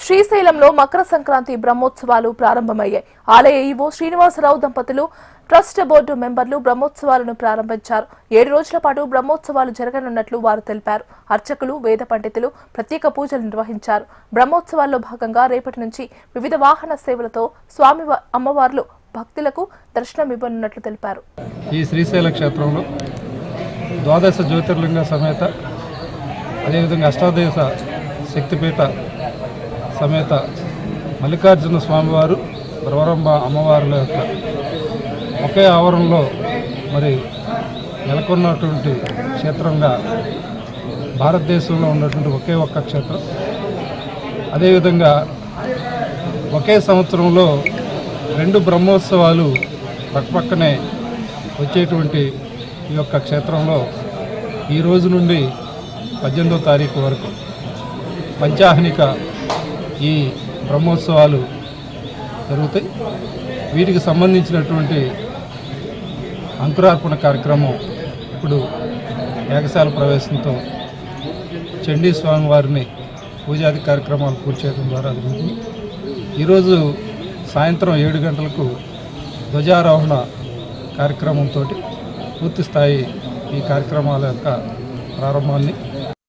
శ్రీశైలంలో మకర సంక్రాంతి బ్రహ్మోత్సవాలు ప్రారంభమయ్యాయి. ఆలయ ఈవో శ్రీనివాసరావు దంపతులు, ట్రస్ట్ బోర్డు మెంబర్లు బ్రహ్మోత్సవాలను ప్రారంభించారు. 7 రోజుల పాటు బ్రహ్మోత్సవాలు జరగనున్నట్లు వారు తెలిపారు. అర్చకులు, వేద పండితులు ప్రత్యేక పూజలు నిర్వహించారు. బ్రహ్మోత్సవాల్లో భాగంగా రేపటి నుంచి వివిధ వాహన సేవలతో స్వామి అమ్మవార్లు భక్తులకు దర్శనమివ్వనున్నట్లు తెలిపారు. ఈ శ్రీశైల క్షేత్రంలో ద్వాదశ జ్యోతిర్లింగ సమేత, అదేవిధంగా అష్టాదశ శక్తిపీఠ సమేత మల్లికార్జున స్వామివారు, బ్రవరంబ అమ్మవారుల యొక్క ఒకే ఆవరణలో మరి నెలకొన్నటువంటి క్షేత్రంగా భారతదేశంలో ఉన్నటువంటి ఒకే ఒక్క క్షేత్రం. అదేవిధంగా ఒకే సంవత్సరంలో 2 బ్రహ్మోత్సవాలు పక్కపక్కనే వచ్చేటువంటి ఈ యొక్క క్షేత్రంలో ఈ రోజు నుండి 18వ తారీఖు వరకు పంచాహ్నిక ఈ బ్రహ్మోత్సవాలు జరుగుతాయి. వీటికి సంబంధించినటువంటి అంకురార్పణ కార్యక్రమం ఇప్పుడు యాగశాల ప్రవేశంతో చండీ స్వామి వారిని పూజాది కార్యక్రమాలు పూర్తి చేయడం ద్వారా జరుగుతుంది. ఈరోజు సాయంత్రం 7 గంటలకు ధ్వజారోహణ కార్యక్రమంతో పూర్తి స్థాయి ఈ కార్యక్రమాల యొక్క ప్రారంభాన్ని